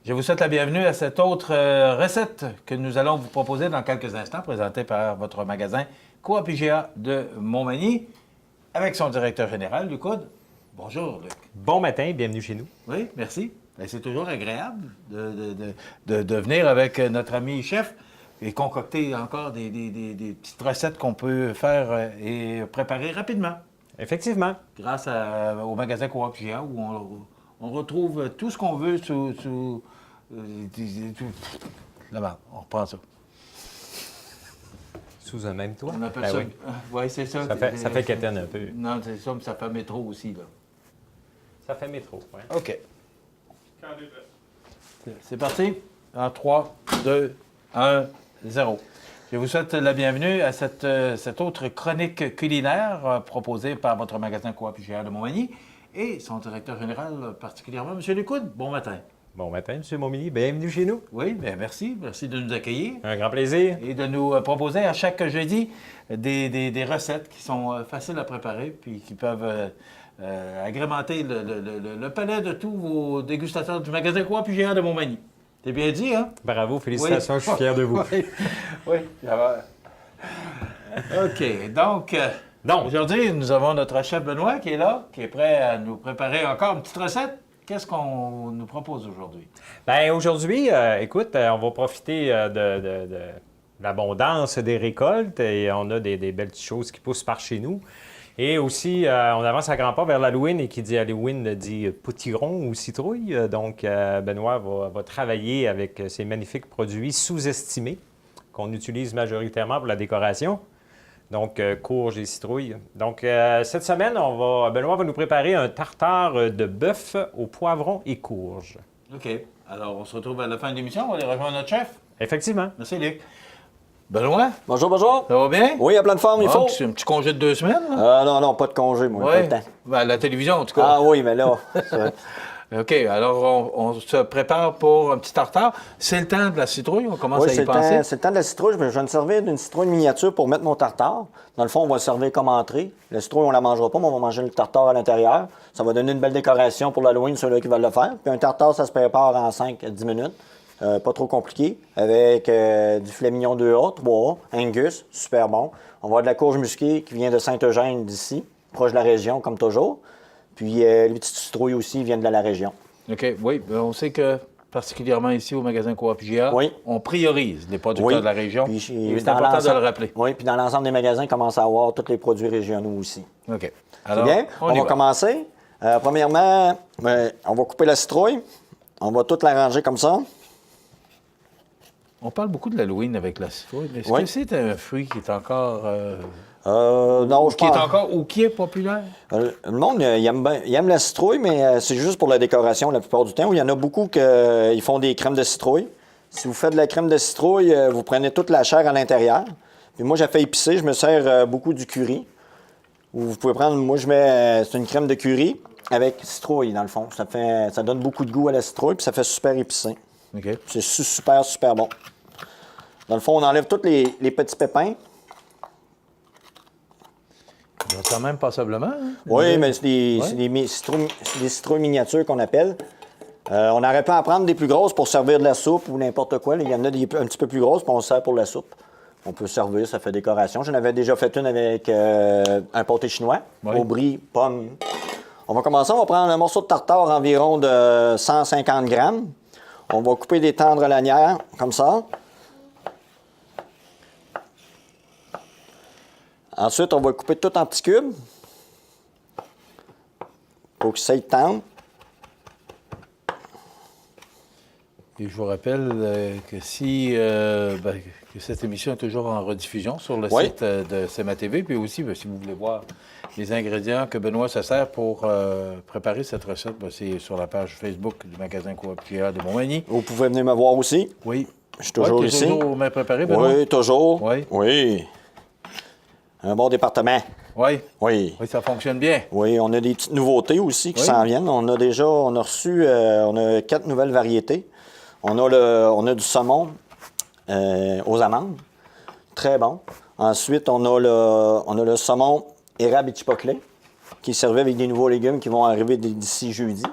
Je vous souhaite la bienvenue à cette autre recette que nous allons vous proposer dans quelques instants, présentée par votre magasin Coop IGA de Montmagny, avec son directeur général, Luc Houde. Bonjour, Luc. Bon matin, bienvenue chez nous. Oui, merci. C'est toujours agréable de venir avec notre ami chef et concocter encore des petites recettes qu'on peut faire et préparer rapidement. Effectivement. Grâce au magasin Coop IGA où on retrouve tout ce qu'on veut sous là-bas, on reprend ça. Sous un même toit? On appelle ben ça. Oui, Oui, c'est ça. Ça fait quétaine un peu. Non, c'est ça, mais ça fait métro aussi, là. Ça fait métro, oui. OK. C'est parti. En 3, 2, 1, 0. Je vous souhaite la bienvenue à cette autre chronique culinaire proposée par votre magasin Coop IGA de Montmagny et son directeur général particulièrement, M. Luc Houde. Bon matin. Bon matin, M. Montmagny. Bienvenue chez nous. Oui, bien merci. Merci de nous accueillir. Un grand plaisir. Et de nous proposer à chaque jeudi des recettes qui sont faciles à préparer puis qui peuvent agrémenter le palais de tous vos dégustateurs du magasin Coop IGA de Montmagny. C'est bien dit, hein? Bravo, félicitations, oui. Je suis fier de vous. Oui, OK, donc aujourd'hui, nous avons notre chef Benoît qui est là, qui est prêt à nous préparer encore une petite recette. Qu'est-ce qu'on nous propose aujourd'hui? Bien, aujourd'hui, écoute, on va profiter de l'abondance des récoltes et on a des belles petites choses qui poussent par chez nous. Et aussi, on avance à grands pas vers l'Halloween et qui dit Halloween dit potiron ou citrouille. Donc, Benoît va travailler avec ces magnifiques produits sous-estimés qu'on utilise majoritairement pour la décoration. Donc, courge et citrouille. Donc, cette semaine, Benoît va nous préparer un tartare de bœuf au poivron et courge. OK. Alors, on se retrouve à la fin de l'émission. On va aller rejoindre notre chef. Effectivement. Merci, Luc. Benoît? Bonjour, bonjour. Ça va bien? Oui, à pleine forme, il faut. C'est un petit congé de 2 semaines? Là? Non, pas de congé, moi, pas de temps. Ben, la télévision, en tout cas. Ah oui, mais là... OK, alors on se prépare pour un petit tartare. C'est le temps de la citrouille, on commence à y penser. C'est le temps de la citrouille. Je vais me servir d'une citrouille miniature pour mettre mon tartare. Dans le fond, on va le servir comme entrée. La citrouille, on ne la mangera pas, mais on va manger le tartare à l'intérieur. Ça va donner une belle décoration pour l'Halloween, ceux-là qui veulent le faire. Puis un tartare, ça se prépare en 5 à 10 minutes. Pas trop compliqué. Avec du filet mignon 2A, 3A, Angus, super bon. On va avoir de la courge musquée qui vient de Saint-Eugène d'ici, proche de la région, comme toujours. Puis les petites citrouilles aussi viennent de la région. OK, oui. On sait que, particulièrement ici au magasin Coop IGA, on priorise les producteurs de la région. Puis, c'est important de le rappeler. Oui, puis dans l'ensemble des magasins, on commence à avoir tous les produits régionaux aussi. OK. Alors, bien? On va commencer. Premièrement, on va couper la citrouille. On va tout l'arranger comme ça. On parle beaucoup de l'Halloween avec la citrouille. Est-ce que c'est un fruit qui est encore... non, je pense... Ou qui est populaire? Le monde, il aime la citrouille, mais c'est juste pour la décoration la plupart du temps. Il y en a beaucoup qui font des crèmes de citrouille. Si vous faites de la crème de citrouille, vous prenez toute la chair à l'intérieur. Puis moi, j'ai fait épicer, je me sers beaucoup du curry. Vous pouvez prendre, moi, c'est une crème de curry avec citrouille, dans le fond. Ça donne beaucoup de goût à la citrouille, puis ça fait super épicé. Okay. C'est super, super bon. Dans le fond, on enlève tous les petits pépins. Quand même passablement. Hein? Oui, mais c'est des citrouilles miniatures qu'on appelle. On aurait pu en prendre des plus grosses pour servir de la soupe ou n'importe quoi. Il y en a un petit peu plus grosses, puis on sert pour la soupe. On peut servir, ça fait décoration. J'en avais déjà fait une avec un pâté chinois, au brie, pomme. On va commencer, on va prendre un morceau de tartare environ de 150 grammes. On va couper des tendres lanières, comme ça. Ensuite, on va couper tout en petits cubes pour que ça aille tendre. Et je vous rappelle que que cette émission est toujours en rediffusion sur le site de CMA TV, puis aussi, si vous voulez voir les ingrédients que Benoît se sert pour préparer cette recette, c'est sur la page Facebook du magasin Coop IGA de Montmagny. Vous pouvez venir me voir aussi. Oui. Je suis toujours ici. Toujours bien préparé, Benoît? Oui, toujours. Oui. Un bon département. Oui. Oui. Oui, ça fonctionne bien. Oui, on a des petites nouveautés aussi qui s'en viennent. On a reçu 4 nouvelles variétés. On a du saumon aux amandes. Très bon. Ensuite, on a le saumon érable et chipotle qui est servi avec des nouveaux légumes qui vont arriver d'ici jeudi.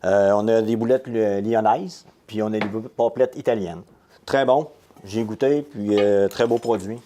On a des boulettes lyonnaises, puis on a des papelettes italiennes. Très bon. J'ai goûté, puis très beau produit.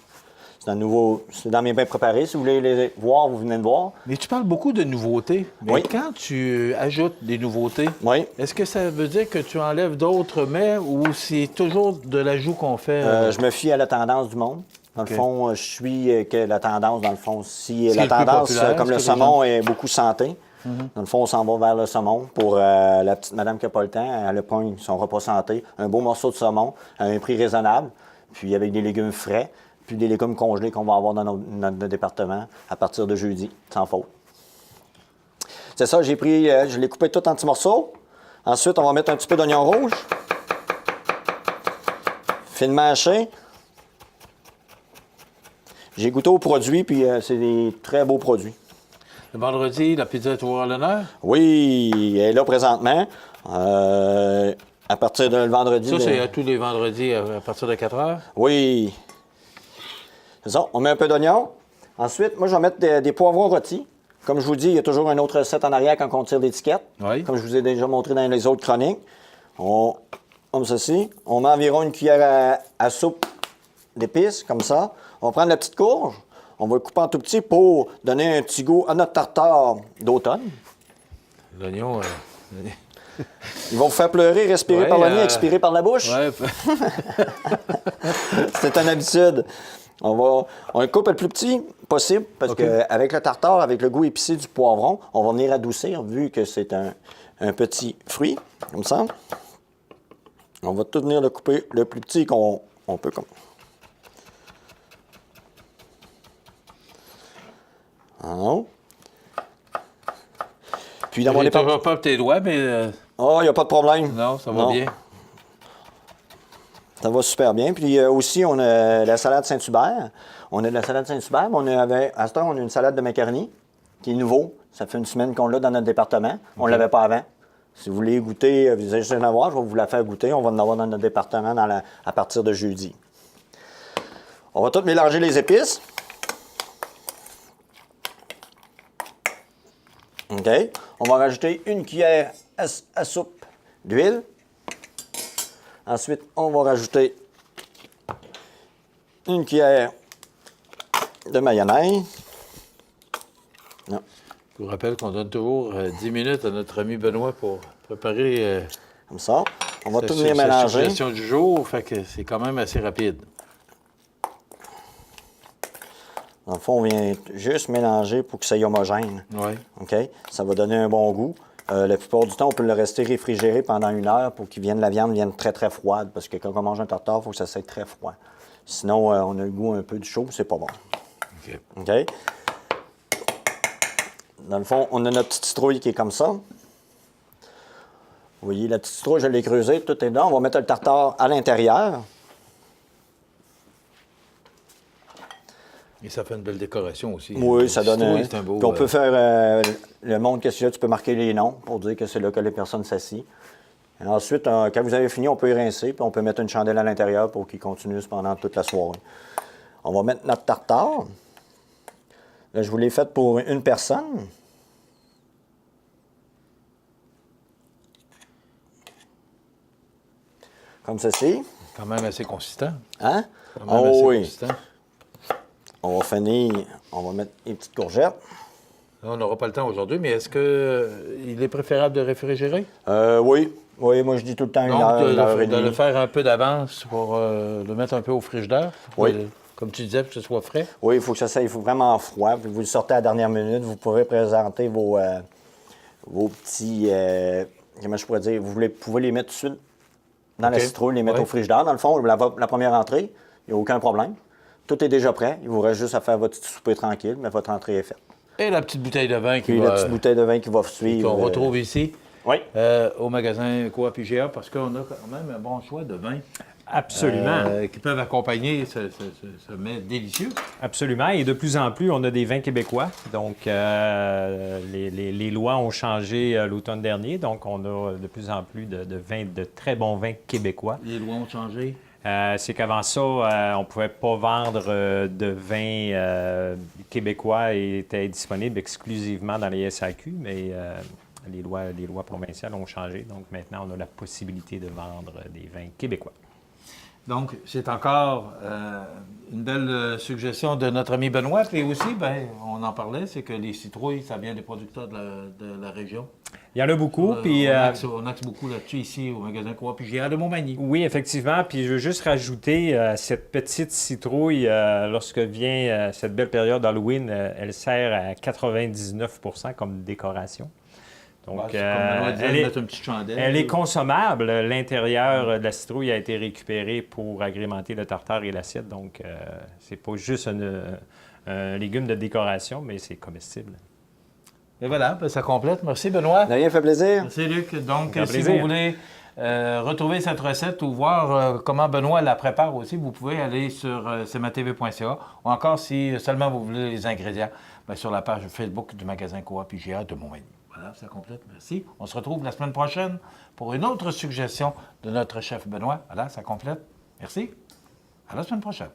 C'est dans mes bains préparés. Si vous voulez les voir, vous venez me voir. Mais tu parles beaucoup de nouveautés. Mais Oui. quand tu ajoutes des nouveautés, Oui. est-ce que ça veut dire que tu enlèves d'autres mets ou c'est toujours de l'ajout qu'on fait? Je me fie à la tendance du monde. Dans le fond, je suis que la tendance, dans le fond, si Ce qui la est le plus tendance, populaire, comme ce le que les saumon est beaucoup santé, dans le fond, on s'en va vers le saumon. Pour la petite madame qui n'a pas le temps, elle prend son repas santé, un beau morceau de saumon à un prix raisonnable, puis avec des légumes frais, puis des légumes congelés qu'on va avoir dans notre département à partir de jeudi, sans faute. C'est ça, j'ai pris, je l'ai coupé tout en petits morceaux. Ensuite, on va mettre un petit peu d'oignon rouge, finement haché. J'ai goûté aux produits, puis c'est des très beaux produits. Le vendredi, la pizza est toujours à l'honneur? Oui, elle est là présentement. À partir de le vendredi. Ça, c'est à tous les vendredis à partir de 4 heures? Oui. C'est ça. On met un peu d'oignon. Ensuite, moi, je vais mettre des poivrons rôtis. Comme je vous dis, il y a toujours une autre recette en arrière quand on tire l'étiquette. Oui. Comme je vous ai déjà montré dans les autres chroniques. Comme ceci. On met environ une cuillère à soupe d'épices, comme ça. On va prendre la petite courge. On va le couper en tout petit pour donner un petit goût à notre tartare d'automne. L'oignon... Ils vont vous faire pleurer, respirer Ouais, par le nez, expirer par la bouche. Ouais. C'est une habitude. On le coupe le plus petit possible parce OK. qu'avec le tartare, avec le goût épicé du poivron, on va venir adoucir vu que c'est un petit fruit, comme ça. On va tout venir le couper le plus petit qu'on peut. Comme. Alors. Puis dans mon J'ai département. toujours pas tes doigts, mais Oh, il n'y a pas de problème. non, ça va Non. bien. Ça va super bien. Puis aussi, on a la salade Saint-Hubert. On a de la salade Saint-Hubert, mais à ce temps, on a une salade de macaroni qui est nouveau. Ça fait une semaine qu'on l'a dans notre département. On ne l'avait pas avant. Si vous voulez goûter, vous allez juste en avoir, je vais vous la faire goûter. On va en avoir dans notre département à partir de jeudi. On va tout mélanger les épices. OK. On va rajouter une cuillère à soupe d'huile. Ensuite, on va rajouter une cuillère de mayonnaise. Non. Je vous rappelle qu'on donne toujours 10 minutes à notre ami Benoît pour préparer Comme ça. On va tout sa venir mélanger. suggestion du jour, fait que c'est quand même assez rapide. Dans le fond, on vient juste mélanger pour que ça soit homogène. Oui. OK? Ça va donner un bon goût. La plupart du temps, on peut le rester réfrigéré pendant 1 heure pour que la viande vienne très, très froide. Parce que quand on mange un tartare, il faut que ça soit très froid. Sinon, on a le goût un peu du chaud, c'est pas bon. OK. OK? Dans le fond, on a notre petite citrouille qui est comme ça. Vous voyez, la petite citrouille, je l'ai creusée, tout est dedans. On va mettre le tartare à l'intérieur. Et ça fait une belle décoration aussi. Oui, ça donne Citrouille, c'est un beau... Puis on peut faire le monde qu'est-ce qu'il y a, tu peux marquer les noms pour dire que c'est là que les personnes s'assient. Et ensuite, quand vous avez fini, on peut y rincer, puis on peut mettre une chandelle à l'intérieur pour qu'il continue pendant toute la soirée. On va mettre notre tartare. Là, je vous l'ai fait pour une personne. Comme ceci. Quand même assez consistant. Hein? Quand même assez oui. consistant. On va finir, on va mettre les petites courgettes. Là, on n'aura pas le temps aujourd'hui, mais est-ce qu'il est préférable de réfrigérer? Oui. Oui, moi je dis tout le temps une Donc, heure, de, une heure et de le demie. faire un peu d'avance pour le mettre un peu au frigidaire? Oui. Comme tu disais, pour que ce soit frais? Oui, il faut que ça soit vraiment froid. Puis vous le sortez à la dernière minute. Vous pourrez présenter vos petits... comment je pourrais dire? Vous pouvez les mettre tout de suite dans la OK. citrouille, les mettre Oui. au frigidaire. Dans le fond, la première entrée, il n'y a aucun problème. Tout est déjà prêt. Il vous reste juste à faire votre petit souper tranquille, mais votre entrée est faite. Et la petite bouteille de vin qui Puis va... la petite bouteille de vin qui va suivre. qu'on retrouve ici Oui. au magasin Coop IGA parce qu'on a quand même un bon choix de vins Absolument. qui peuvent accompagner ce mets délicieux. Absolument. Et de plus en plus, on a des vins québécois. Donc, les lois ont changé l'automne dernier. Donc, on a de plus en plus de vins, de très bons vins québécois. Les lois ont changé. C'est qu'avant ça, on ne pouvait pas vendre de vins québécois et était disponible exclusivement dans les SAQ, mais Les lois provinciales ont changé, donc maintenant, on a la possibilité de vendre des vins québécois. Donc, c'est encore une belle suggestion de notre ami Benoît. Puis aussi, ben, on en parlait, c'est que les citrouilles, ça vient des producteurs de la région. Il y en a beaucoup. Puis, on axe beaucoup là-dessus ici au magasin Coop IGA de Montmagny. Oui, effectivement. Puis je veux juste rajouter cette petite citrouille, lorsque vient cette belle période d'Halloween, elle sert à 99 % comme décoration. Donc, Comme Benoît disait, mettre une petite chandelle. elle est consommable. L'intérieur de la citrouille a été récupéré pour agrémenter le tartare et l'assiette. Donc, c'est pas juste un légume de décoration, mais c'est comestible. Et voilà, ben, ça complète. Merci, Benoît. De rien, fait plaisir. Merci, Luc. Donc, Un si plaisir. vous voulez retrouver cette recette ou voir comment Benoît la prépare aussi, vous pouvez aller sur cmatv.ca ou encore, si seulement vous voulez les ingrédients, bien, sur la page Facebook du magasin Coop IGA de Montmagny. Voilà, ça complète. Merci. On se retrouve la semaine prochaine pour une autre suggestion de notre chef Benoît. Voilà, ça complète. Merci. À la semaine prochaine.